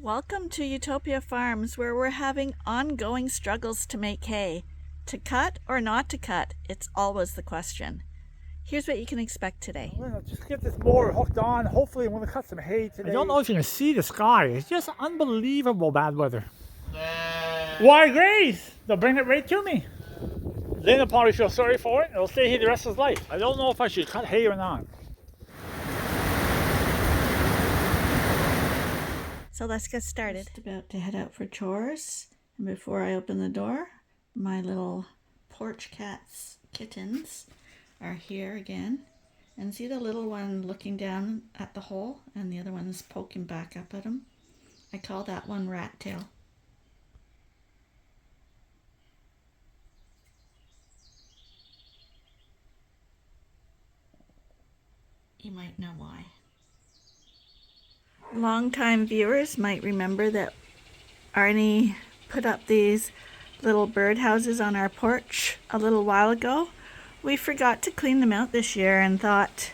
Welcome to Ewetopia Farms, where we're having ongoing struggles to make hay. To cut or not to cut, it's always the question. Here's what you can expect today. I'm gonna just get this mower hooked on. Hopefully I'm gonna cut some hay today. I don't know if you can see the sky. It's just unbelievable bad weather. Why, Grace? They'll bring it right to me. Then I'll probably feel sorry for it. It'll stay here the rest of his life. I don't know if I should cut hay or not. So let's get started. Just about to head out for chores. And before I open the door, my little porch kittens are here again. And see the little one looking down at the hole and the other one's poking back up at him? I call that one rat tail. You might know why. Longtime viewers might remember that Arnie put up these little bird houses on our porch a little while ago. We forgot to clean them out this year and thought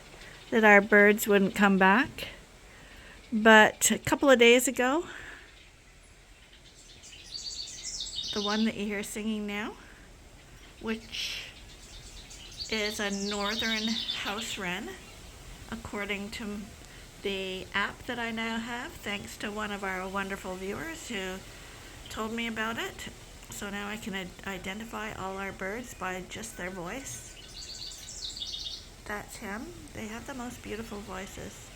that our birds wouldn't come back. But a couple of days ago, the one that you hear singing now, which is a northern house wren, according to the app that I now have, thanks to one of our wonderful viewers who told me about it. So now I can identify all our birds by just their voice. That's him. They have the most beautiful voices.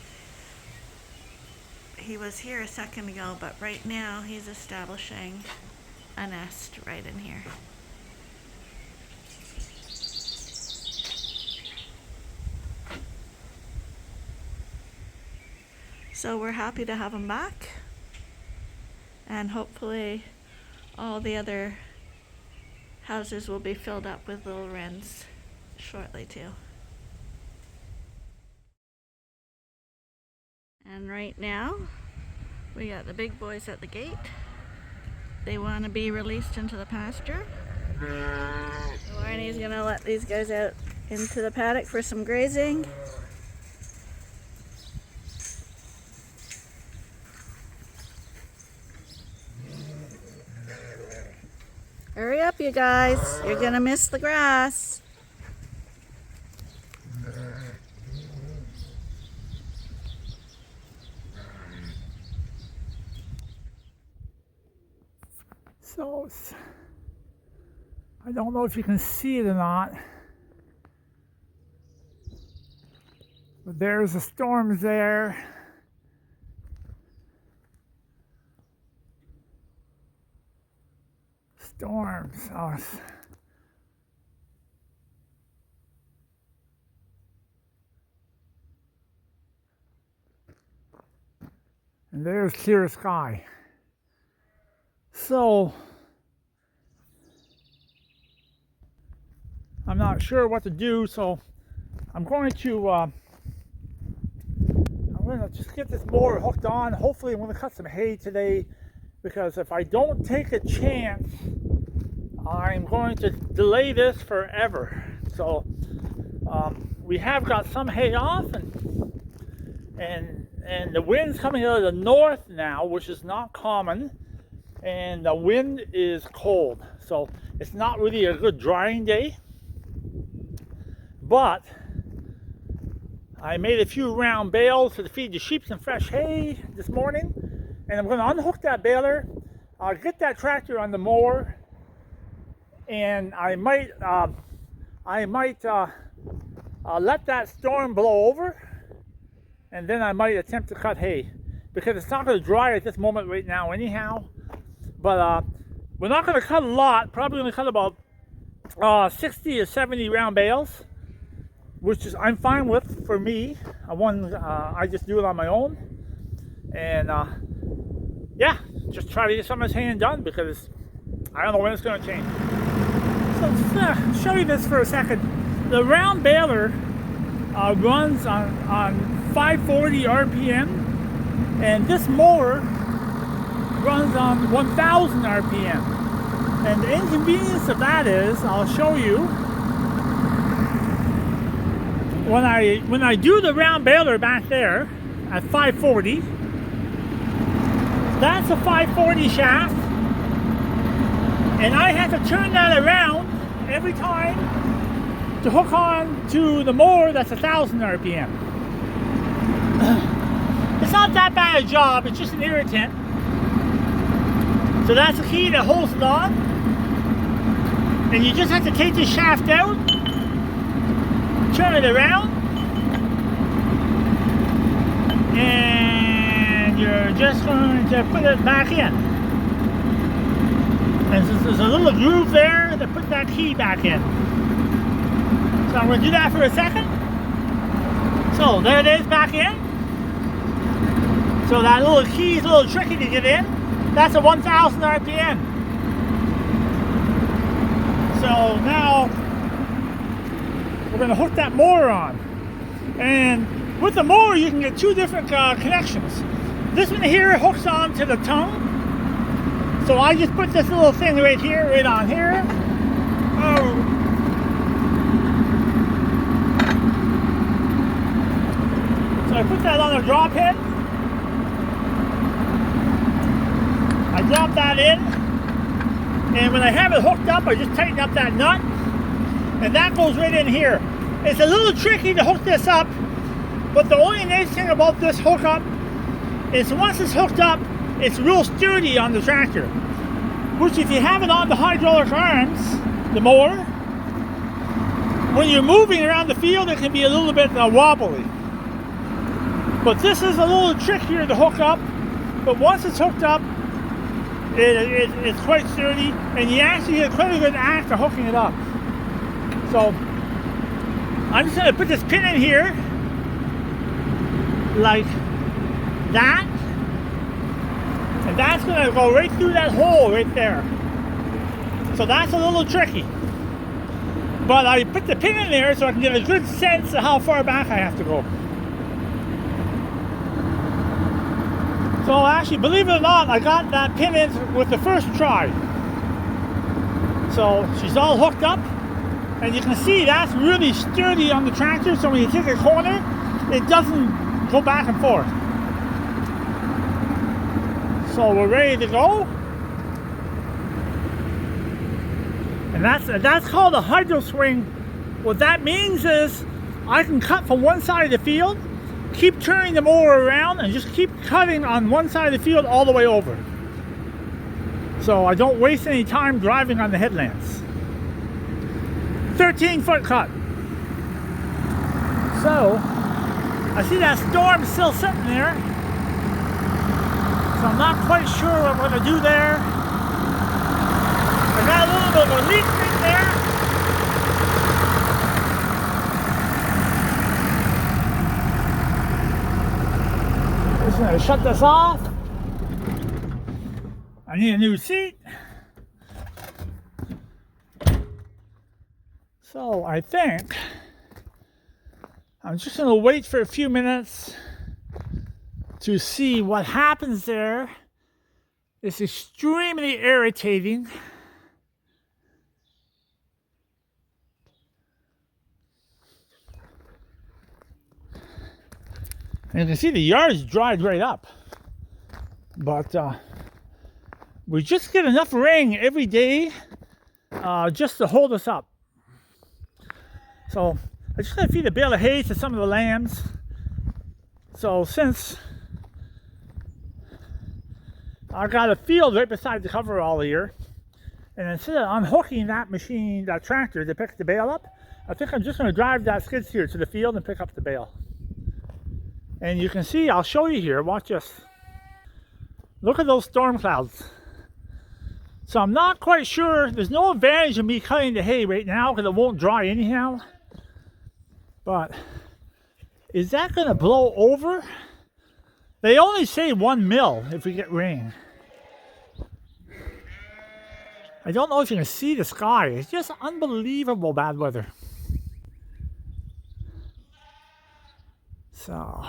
He was here a second ago, but right now he's establishing a nest right in here. So we're happy to have him back, and hopefully all the other houses will be filled up with little wrens shortly too. And right now we got the big boys at the gate. They want to be released into the pasture. So Arnie's gonna let these guys out into the paddock for some grazing. Hurry up, you guys. You're gonna miss the grass. So, I don't know if you can see it or not, but there's the storms there. Storms. Oh, and there's clear sky. So I'm not sure what to do, so I'm going to just get this mower hooked on. Hopefully I'm going to cut some hay today, because if I don't take a chance, I'm going to delay this forever. So we have got some hay off, and the wind's coming out of the north now, which is not common, and the wind is cold, so it's not really a good drying day. But I made a few round bales to feed the sheep some fresh hay this morning, and I'm going to unhook that baler. I'll get that tractor on the mower, and I might let that storm blow over, and then I might attempt to cut hay, because it's not going to dry at this moment right now anyhow. But we're not going to cut a lot. Probably going to cut about 60 or 70 round bales, which is I'm fine with for me. I just do it on my own, and yeah, just try to get some of this hand done, because I don't know when it's going to change. So just show you this for a second. The round baler runs on 540 RPM, and this mower runs on 1000 RPM. And the inconvenience of that is, I'll show you, when I do the round baler back there at 540, That's a 540 shaft, and I have to turn that around every time to hook on to the mower that's 1,000 RPM. It's not that bad a job, it's just an irritant. So that's the key that holds it on, and you just have to take the shaft out, turn it around, and you're just going to put it back in. And there's a little groove there to put that key back in. So I'm going to do that for a second. So there it is back in. So that little key is a little tricky to get in. That's a 1,000 RPM. So now we're going to hook that mower on. And with the mower you can get two different connections. This one here hooks on to the tongue. So I just put this little thing right here, right on here. Oh. So I put that on a draw pin. I drop that in. And when I have it hooked up, I just tighten up that nut. And that goes right in here. It's a little tricky to hook this up, but the only nice thing about this hookup is once it's hooked up, it's real sturdy on the tractor. Which if you have it on the hydraulic arms, the mower, when you're moving around the field it can be a little bit wobbly. But this is a little trickier to hook up, but once it's hooked up, it's quite sturdy, and you actually get quite a good act of hooking it up. So I'm just going to put this pin in here, like that. And that's going to go right through that hole right there. So that's a little tricky. But I put the pin in there so I can get a good sense of how far back I have to go. So actually, believe it or not, I got that pin in with the first try. So she's all hooked up. And you can see that's really sturdy on the tractor. So when you take a corner, it doesn't go back and forth. So we're ready to go, and that's called a hydro swing. What that means is I can cut from one side of the field, keep turning the mower around, and just keep cutting on one side of the field all the way over. So I don't waste any time driving on the headlands. 13-foot cut. So I see that storm still sitting there. So I'm not quite sure what I'm going to do there. I got a little bit of a leak right there. Just going to shut this off. I need a new seat. So I think I'm just going to wait for a few minutes to see what happens there. It's extremely irritating. And you can see the yard's dried right up. But we just get enough rain every day just to hold us up. So I just gotta feed a bale of hay to some of the lambs. So since I got a field right beside the coverall here, and instead of unhooking that machine, that tractor to pick the bale up, I think I'm just going to drive that skid steer to the field and pick up the bale. And you can see, I'll show you here, watch this. Look at those storm clouds. So I'm not quite sure, there's no advantage of me cutting the hay right now because it won't dry anyhow. But is that going to blow over? They only say 1 mil if we get rain. I don't know if you can see the sky. It's just unbelievable bad weather. So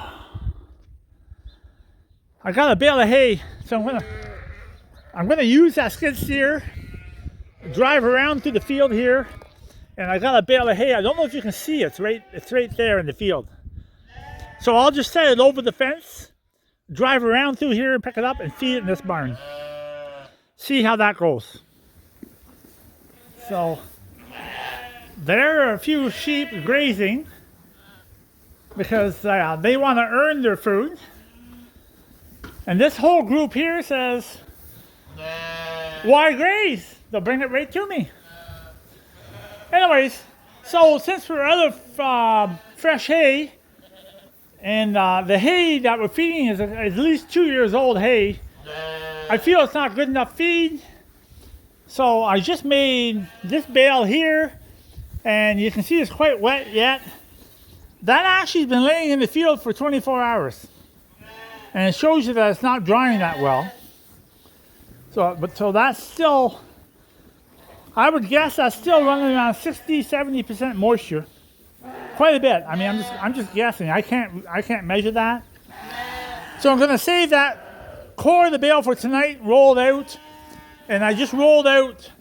I got a bale of hay, so I'm gonna use that skid steer, drive around through the field here, and I got a bale of hay. I don't know if you can see it. It's right there in the field. So I'll just set it over the fence, drive around through here and pick it up and feed it in this barn. See how that goes. So there are a few sheep grazing because they want to earn their food. And this whole group here says, why graze? They'll bring it right to me. Anyways, so since we're out of fresh hay, and the hay that we're feeding is at least 2 years old hay, I feel it's not good enough feed. So I just made this bale here, and you can see it's quite wet yet. That actually has been laying in the field for 24 hours. And it shows you that it's not drying that well. So that's still, I would guess that's still running around 60-70% moisture. Quite a bit. I mean, I'm just guessing. I can't measure that. So I'm going to save that core of the bale for tonight, rolled out, and I just rolled out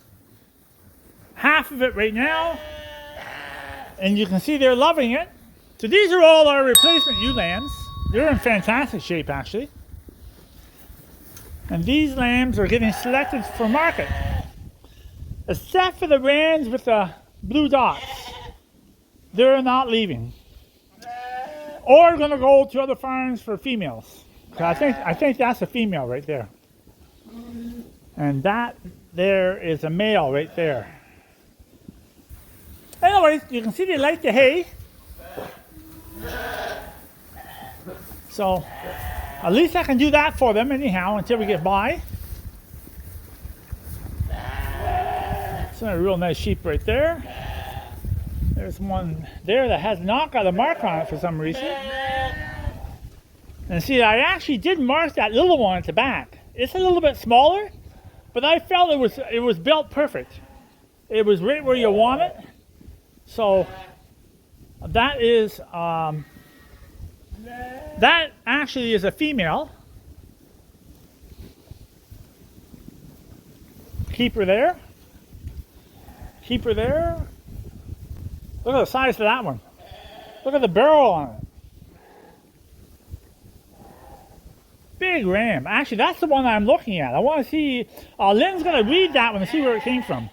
half of it right now, and you can see they're loving it. So these are all our replacement ewe lambs. They're in fantastic shape, actually. And these lambs are getting selected for market, except for the rams with the blue dots. They're not leaving, or going to go to other farms for females. I think that's a female right there, and that there is a male right there. Anyways, you can see they like the hay, so at least I can do that for them anyhow until we get by. It's a real nice sheep right there. There's one there that has not got a mark on it for some reason. And see, I actually did mark that little one at the back. It's a little bit smaller, but I felt it was built perfect. It was right where you want it. So that is that actually is a female. Keep her there. Keep her there. Look at the size of that one. Look at the barrel on it. Big ram. Actually, that's the one I'm looking at. I want to see. Lynn's going to read that one and see where it came from.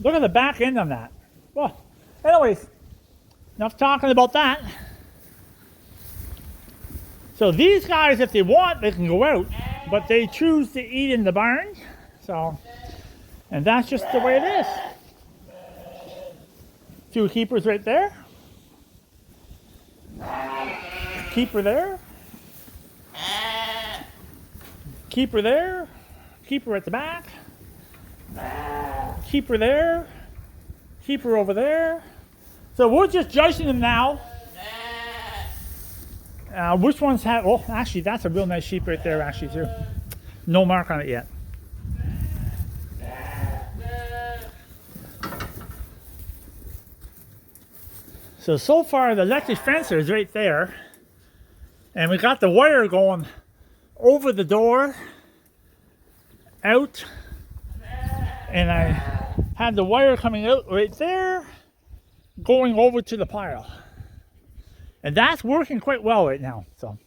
Look at the back end on that. Well, anyways, enough talking about that. So these guys, if they want, they can go out, but they choose to eat in the barn. So, and that's just the way it is. Two keepers right there. Keeper there. Keeper there. Keeper at the back. Keeper there. Keeper over there. So we're just judging them now. Which ones have, oh, actually that's a real nice sheep right there actually too. No mark on it yet. So far the electric fencer is right there, and we got the wire going over the door, out, and I had the wire coming out right there, going over to the pile. And that's working quite well right now. So,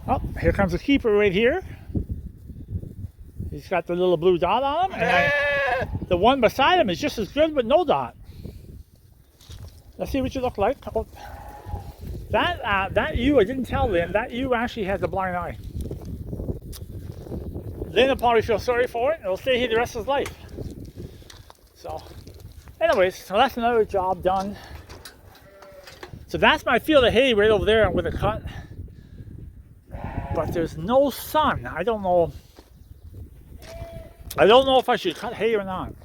oh, here comes the keeper right here. He's got the little blue dot on him, and the one beside him is just as good with no dot. Let's see what you look like. Oh, that ewe, I didn't tell Lynn, that ewe actually has a blind eye. Lynn will probably feel sorry for it, and it'll stay here the rest of his life. So, anyways, so that's another job done. So that's my field of hay right over there with a cut. But there's no sun. I don't know if I should cut hay or not.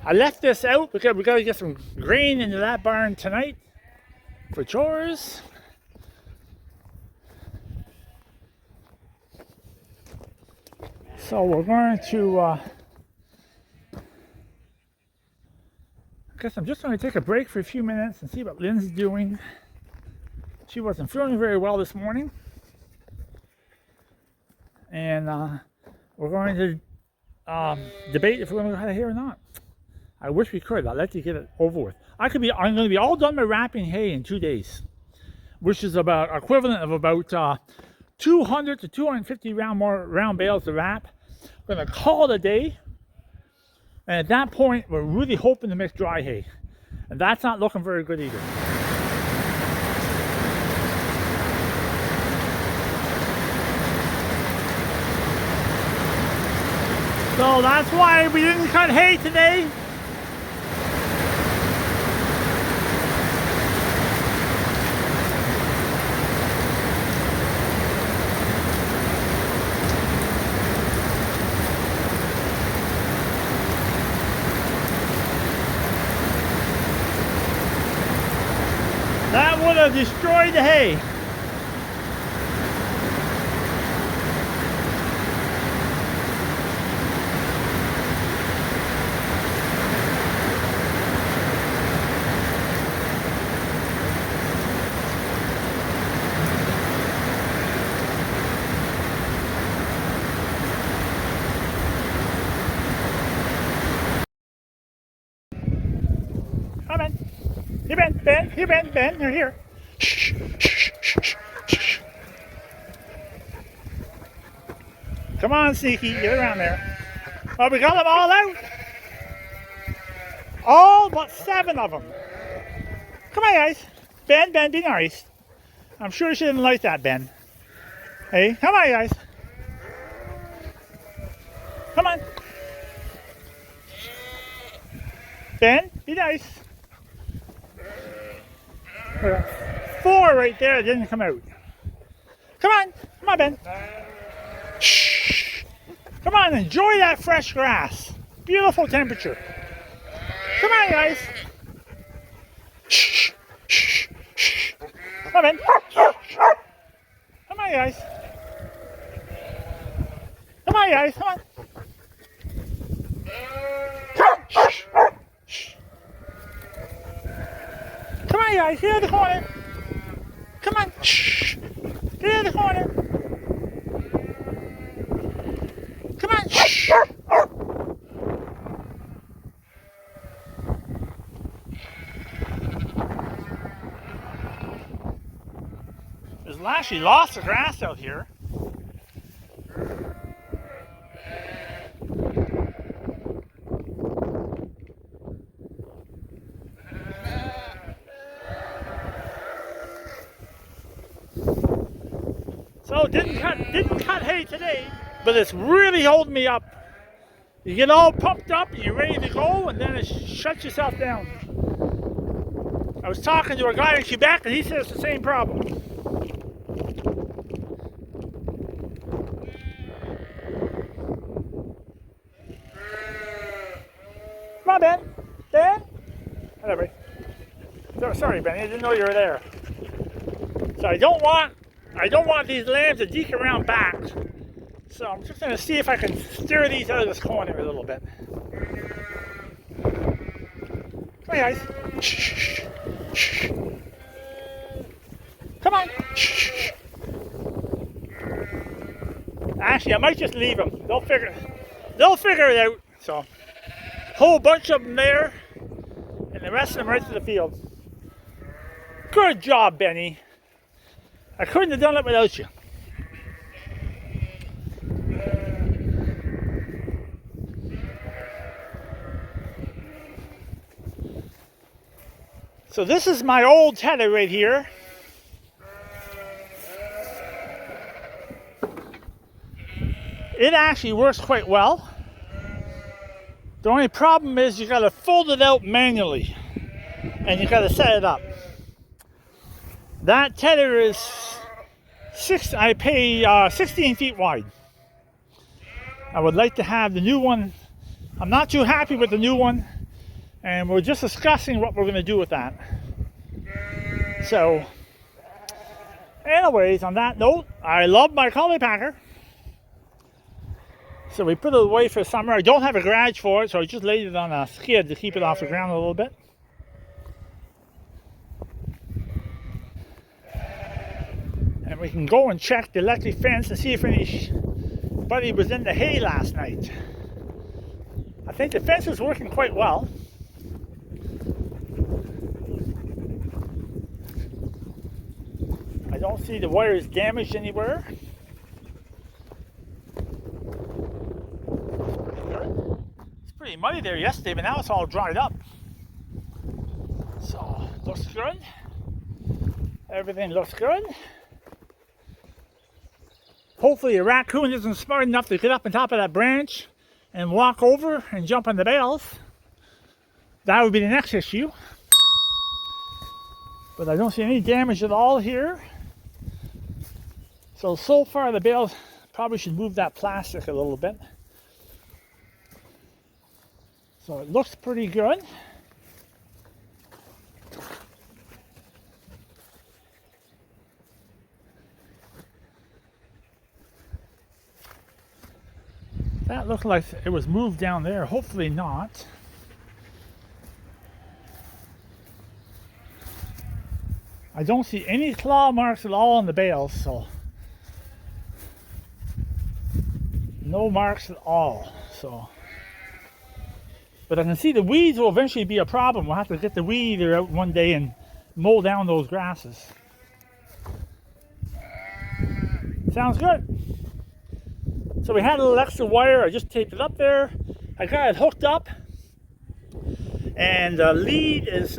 I left this out because we gotta get some grain into that barn tonight for chores. So we're going to, I guess I'm just going to take a break for a few minutes and see what Lynn's doing. She wasn't feeling very well this morning. And we're going to debate if we're going to cut hay or not. I wish we could. I'd like to get it over with. I'm going to be all done by wrapping hay in 2 days, which is about equivalent of about 200 to 250 round bales to wrap. We're going to call it a day. And at that point, we're really hoping to mix dry hay. And that's not looking very good either. So that's why we didn't cut hay today. That would have destroyed the hay. Come on. Here, Ben. Here, Ben. You're here. Shh, shh, shh, shh, shh. Come on, Sneaky. Get around there. Oh, we got them all out. All but 7 of them. Come on, guys. Ben, be nice. I'm sure she didn't like that, Ben. Hey, come on, guys. Come on. Ben, be nice. 4 right there didn't come out. Come on, Ben. Shh. Come on, enjoy that fresh grass. Beautiful temperature. Come on, guys. Shh. Shh. Shh. Come on, Ben. Come on, guys. Come on, guys. Come on. Shh. Shh. Come on, guys. Get out of the corner. Come on. Shh. Get out of the corner. Come on. Shh. There's actually lots of grass out here. So didn't cut hay today, but it's really holding me up. You get all pumped up and you're ready to go, and then it shuts yourself down. I was talking to a guy in Quebec, and he said it's the same problem. Come on, Ben. Ben? Whatever. Sorry, Ben. I didn't know you were there. So I don't want these lambs to deke around back. So I'm just going to see if I can steer these out of this corner a little bit. Come on, guys. Shh. Shh. Come on. Shh. Actually, I might just leave them. They'll figure it out. So, whole bunch of them there, and the rest of them right to the field. Good job, Benny. I couldn't have done it without you. So this is my old tether right here. It actually works quite well. The only problem is you gotta fold it out manually and you gotta set it up. That tether is 16 feet wide. I would like to have the new one. I'm not too happy with the new one, and we're just discussing what we're going to do with that. So, anyways, on that note, I love my collie packer. So we put it away for summer. I don't have a garage for it, so I just laid it on a skid to keep it off the ground a little bit. And we can go and check the electric fence and see if anybody was in the hay last night. I think the fence is working quite well. I don't see the wires damaged anywhere. It's pretty muddy there yesterday, but now it's all dried up. So, looks good. Everything looks good. Hopefully a raccoon isn't smart enough to get up on top of that branch and walk over and jump on the bales. That would be the next issue. But I don't see any damage at all here. So far the bales probably should move that plastic a little bit. So it looks pretty good. That looked like it was moved down there. Hopefully not. I don't see any claw marks at all on the bales, so no marks at all. So, but I can see the weeds will eventually be a problem. We'll have to get the weed eater out one day and mow down those grasses. Sounds good. So we had a little extra wire. I just taped it up there. I got it hooked up, and the lead is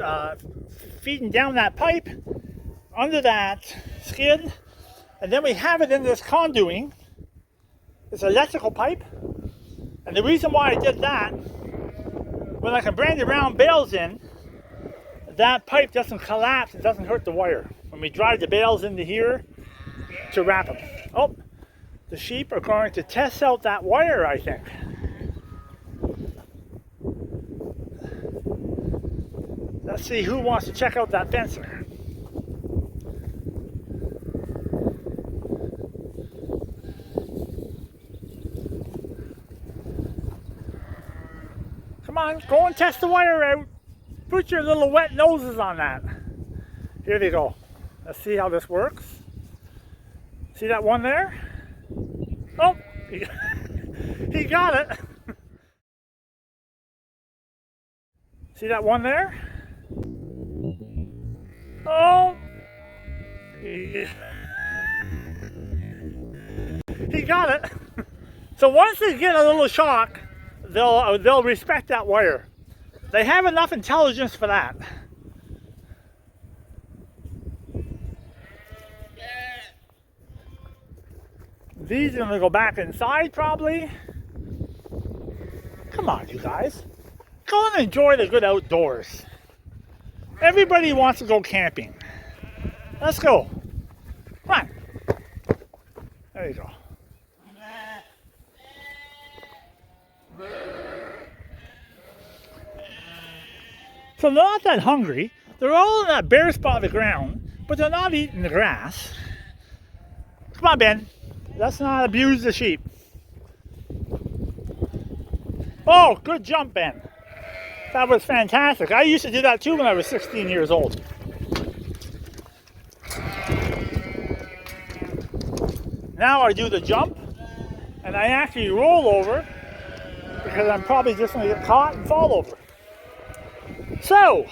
feeding down that pipe under that skid, and then we have it in this conduit. It's electrical pipe, and the reason why I did that, when I can bring the round bales in, that pipe doesn't collapse. It doesn't hurt the wire when we drive the bales into here to wrap them. Oh, the sheep are going to test out that wire, I think. Let's see who wants to check out that fencer. Come on, go and test the wire out. Put your little wet noses on that. Here they go. Let's see how this works. See that one there? Oh, he got it. See that one there? Oh, he got it. So once they get a little shock, they'll respect that wire. They have enough intelligence for that. These are going to go back inside probably. Come on, you guys. Go and enjoy the good outdoors. Everybody wants to go camping. Let's go. Come on. There you go. So they're not that hungry. They're all in that bare spot of the ground, but they're not eating the grass. Come on, Ben. Let's not abuse the sheep. Oh, good jump, Ben. That was fantastic. I used to do that too when I was 16 years old. Now I do the jump, and I actually roll over because I'm probably just going to get caught and fall over. So,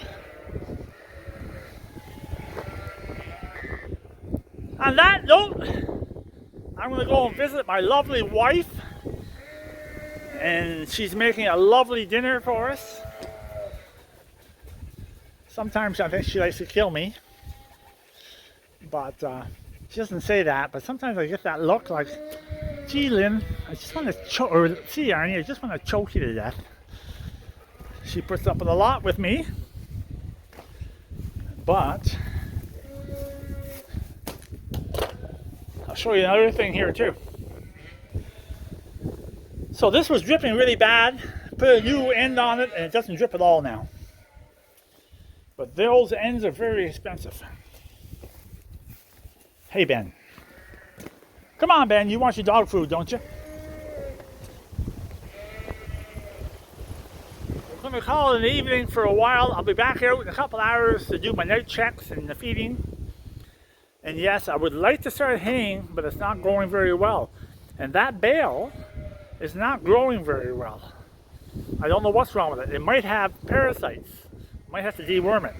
on that note, I'm going to go and visit my lovely wife, and she's making a lovely dinner for us. Sometimes I think she likes to kill me, but she doesn't say that, but sometimes I get that look like, gee, Lynn, I just want to choke, or see, Arnie, I just want to choke you to death. She puts up with a lot with me, but I'll show you another thing here too. So this was dripping really bad. Put a new end on it and it doesn't drip at all now. But those ends are very expensive. Hey, Ben. Come on, Ben, you want your dog food, don't you? I'm going to call it an evening for a while. I'll be back out in a couple hours to do my night checks and the feeding. And yes, I would like to start haying, but it's not growing very well. And that bale is not growing very well. I don't know what's wrong with it. It might have parasites. Might have to deworm it.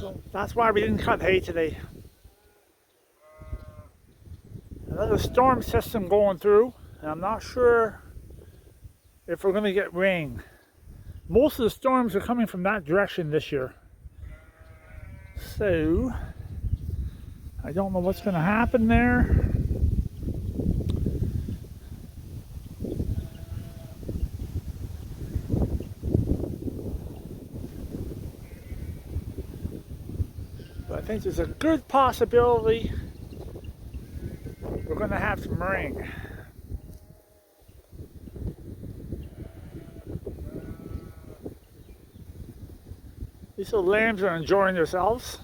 So that's why we didn't cut hay today. Another storm system going through, and I'm not sure if we're going to get rain. Most of the storms are coming from that direction this year. So, I don't know what's going to happen there. But I think there's a good possibility we're going to have some rain. These little lambs are enjoying themselves.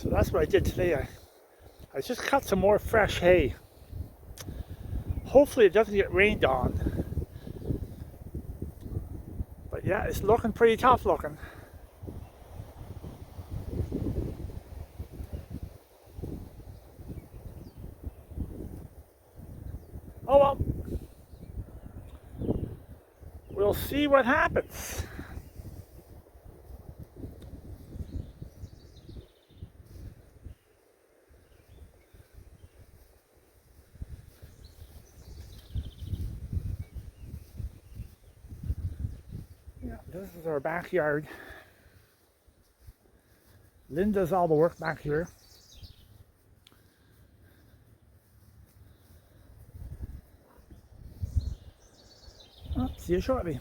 So that's what I did today. I just cut some more fresh hay. Hopefully it doesn't get rained on. But yeah, it's looking pretty tough looking. Oh well. We'll see what happens. Yeah, this is our backyard. Lynn does all the work back here. Well, see you shortly.